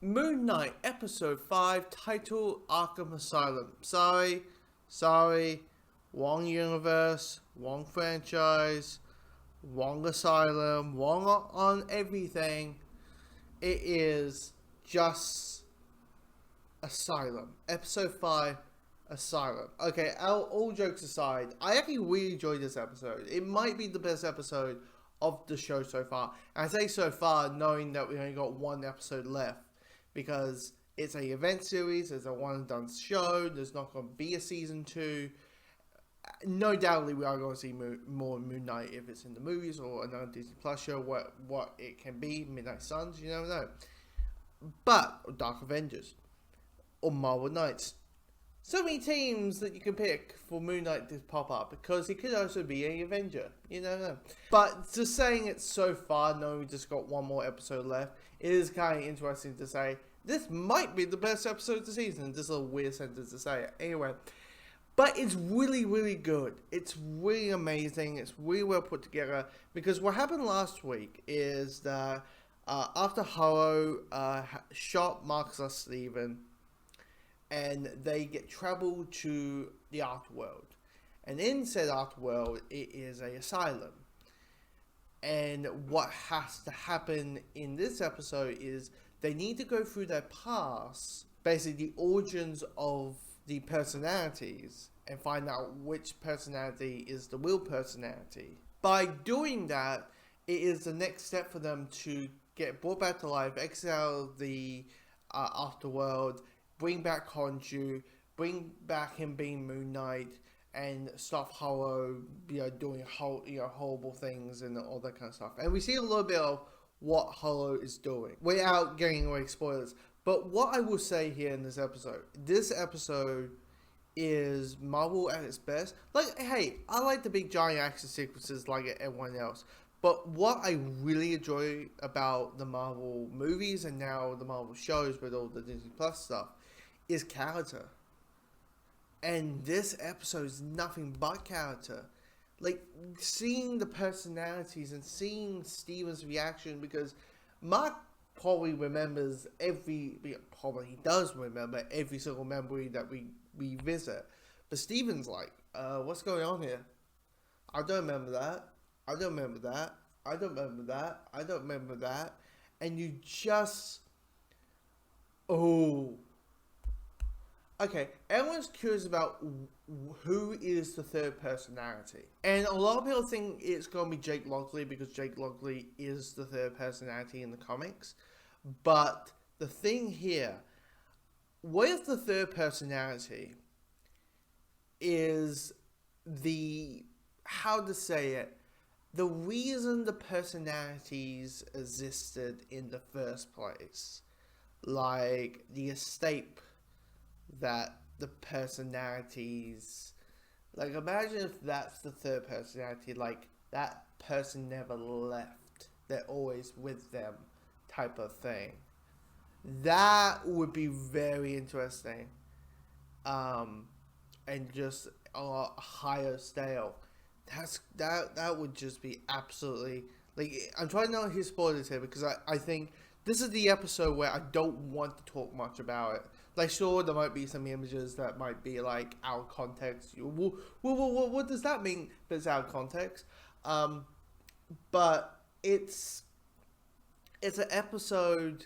Moon Knight, Episode 5, title Arkham Asylum. Sorry, wrong universe, wrong franchise, wrong asylum, wrong on everything. It is just Asylum. Episode 5, Asylum. Okay, all jokes aside, I actually really enjoyed this episode. It might be the best episode of the show so far. And I say so far knowing that we only got one episode left. Because it's a event series, it's a one and done show, there's not going to be a season 2. No doubtly we are going to see more Moon Knight if it's in the movies or another Disney Plus show, what it can be, Midnight Suns, you never know. But Dark Avengers or Marvel Knights. So many teams that you can pick for Moon Knight to pop up, because he could also be an Avenger. You never know. But just saying it so far, knowing we just got one more episode left, it is kind of interesting to say this might be the best episode of the season. Just a weird sentence to say it. Anyway, but it's really, really good. It's really amazing. It's really well put together. Because what happened last week is that after Harrow shot Marcus Steven, and they get traveled to the Afterworld. And in said Afterworld, it is a asylum. And what has to happen in this episode is they need to go through their past, basically the origins of the personalities, and find out which personality is the real personality. By doing that, it is the next step for them to get brought back to life, exile the Afterworld, bring back Khonshu, bring back him being Moon Knight, and stop Harrow, doing horrible things and all that kind of stuff. And we see a little bit of what Harrow is doing, without getting away spoilers. But what I will say here in this episode is Marvel at its best. Like, hey, I like the big giant action sequences like everyone else. But what I really enjoy about the Marvel movies and now the Marvel shows with all the Disney Plus stuff is character. And this episode is nothing but character. Like, seeing the personalities and seeing Steven's reaction, because Mark probably does remember every single memory that we visit. But Steven's like, what's going on here? I don't remember that. I don't remember that. I don't remember that. I don't remember that. And you just... Oh... Okay, everyone's curious about who is the third personality. And a lot of people think it's going to be Jake Lockley, because Jake Lockley is the third personality in the comics. But the thing here, what if the third personality is the reason the personalities existed in the first place? Like the escape that the personalities, like, imagine if that's the third personality, like that person never left, they're always with them type of thing. That would be very interesting, and just a lot higher scale. That would just be absolutely, like, I'm trying not to hit spoilers here, because I think this is the episode where I don't want to talk much about it. Like, sure, there might be some images that might be, like, out of context. What does that mean if it's out of context? But it's an episode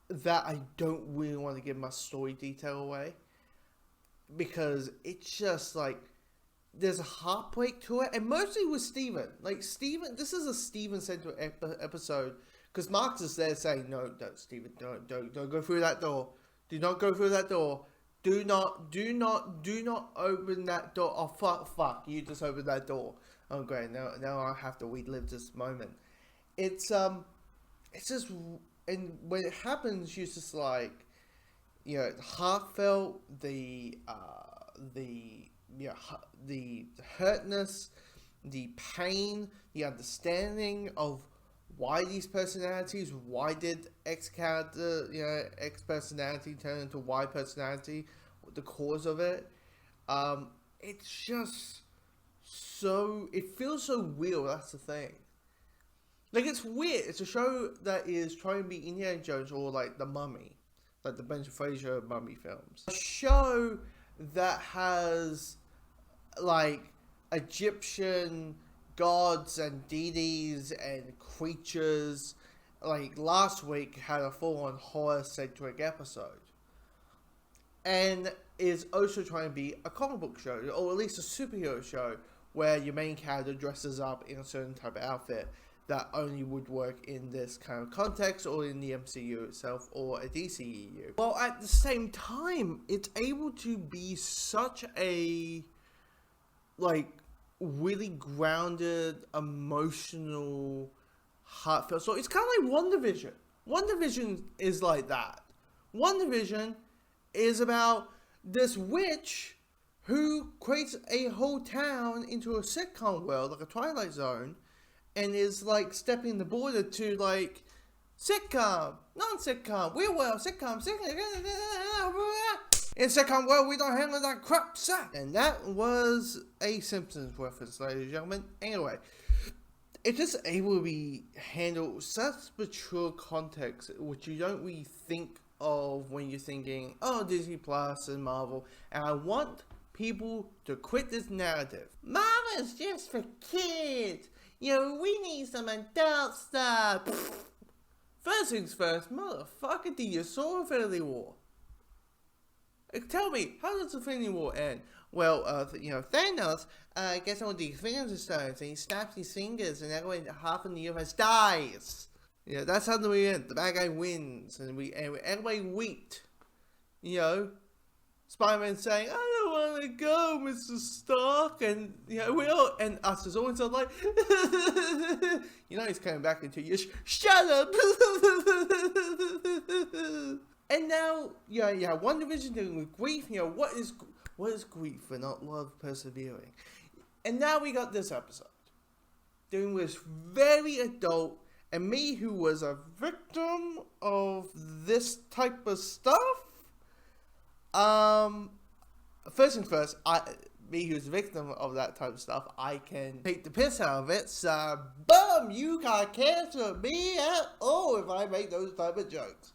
that I don't really want to give my story detail away. Because it's just, like, there's a heartbreak to it. And mostly with Steven. Like, Steven, this is a Steven-centered episode. Because Marx is there saying, no, Steven, don't go through that door. Do not go through that door. Do not open that door. Oh, fuck, you just opened that door. Oh, great, now I have to relive this moment. It's just, and when it happens, you're just like, heartfelt, the hurtness, the pain, the understanding of why these personalities, why did X personality turn into Y personality, the cause of it. It's just so, it feels so real, that's the thing. Like, it's weird. It's a show that is trying to be Indiana Jones or, like, The Mummy. Like, the Brendan Fraser Mummy films. A show that has, like, Egyptian gods and deities and creatures. Like, last week had a full-on horror-centric episode. And is also trying to be a comic book show, or at least a superhero show, where your main character dresses up in a certain type of outfit that only would work in this kind of context, or in the MCU itself, or a DCEU. While at the same time, it's able to be such a, like, really grounded, emotional, heartfelt story. It's kind of like WandaVision. WandaVision is like that. WandaVision is about this witch who creates a whole town into a sitcom world, like a Twilight Zone, and is like stepping the border to like sitcom, non-sitcom, real world, sitcom. In sitcom world, we don't handle that crap, sir. And that was a Simpsons reference, ladies and gentlemen. Anyway, it's just able to be handled such mature context, which you don't really think of when you're thinking, oh, Disney Plus and Marvel. And I want people to quit this narrative. Marvel's just for kids. You know, we need some adult stuff. First things first, motherfucker, do you saw Infinity War? Tell me, how does Infinity War end? Well, Thanos gets all these finger stones and he snaps his fingers and everyone, half of the universe dies. Yeah, that's how we end. The bad guy wins and everybody wept. You know, Spider-Man saying, I don't want to go, Mr. Stark, and we all, and us as always are like, he's coming back in 2 years. Shut up. And now, WandaVision dealing with grief. What is grief and not love persevering? And now we got this episode dealing with very adult, and me who was a victim of this type of stuff. First things first, me who's a victim of that type of stuff, I can take the piss out of it. So, boom, you can't cancel me at all if I make those type of jokes.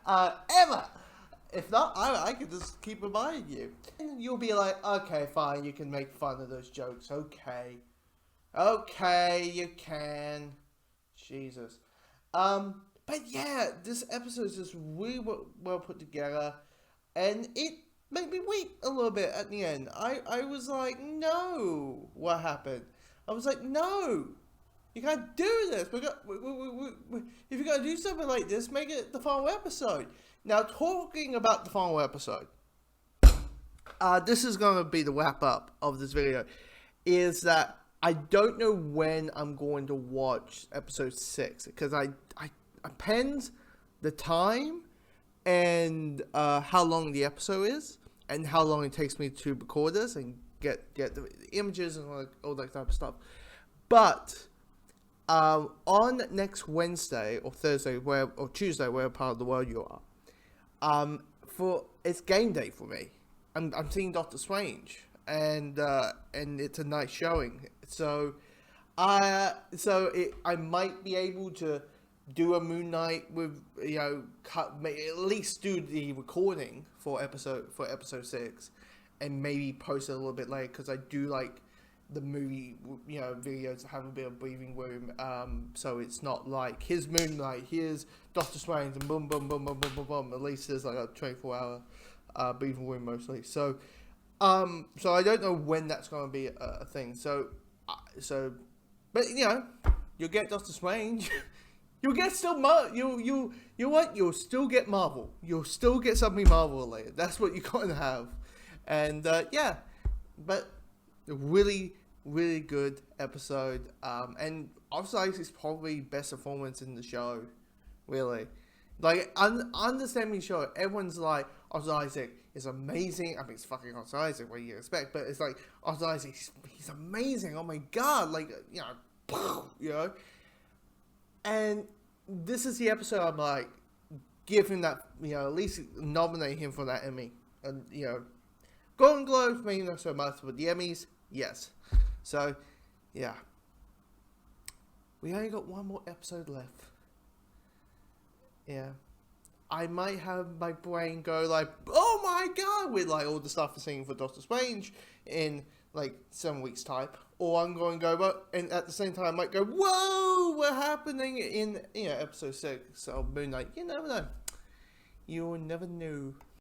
Ever. If not, I can just keep reminding you. And you'll be like, okay, fine, you can make fun of those jokes. Okay, you can. Jesus. But yeah, this episode is just really well put together. And it made me weep a little bit at the end. I was like, no. What happened? I was like, no. You can't do this. If you're going to do something like this, make it the final episode. Now, talking about the final episode. This is going to be the wrap up of this video. Is that I don't know when I'm going to watch episode 6. Because I penned the time and how long the episode is, and how long it takes me to record this and get the images and all that type of stuff. But on next Wednesday or Thursday, or Tuesday, wherever part of the world you are, it's game day for me. I'm seeing Doctor Strange, and it's a nice showing. So I might be able to do a Moon Knight with, at least do the recording for episode 6, and maybe post it a little bit later, because I do like the movie, videos to have a bit of breathing room, so it's not like, here's Moon Knight, here's Doctor Strange, and boom, boom, boom, boom, boom, boom, boom. At least there's like a 24-hour breathing room mostly. So I don't know when that's going to be a thing. But you'll get Doctor Strange. You'll get you'll still get Marvel. You'll still get something Marvel related. That's what you're going to have. And but a really, really good episode. And Oscar Isaac's probably best performance in the show. Really. Like, understanding the show, everyone's like, Oscar Isaac is amazing. I mean, it's fucking Oscar Isaac, what do you expect? But it's like, Oscar Isaac, he's amazing. Oh my god. Like, And this is the episode I'm like, give him that, at least nominate him for that Emmy. And, Golden Globes, maybe not so much, but the Emmys, yes. So, yeah. We only got one more episode left. Yeah. I might have my brain go like, oh my god, with like all the stuff we're seeing for Doctor Strange in like 7 weeks' time. Or I'm going to go, but and at the same time I might go, whoa, what happening in episode 6 of Moon Knight? You never know. You'll never know.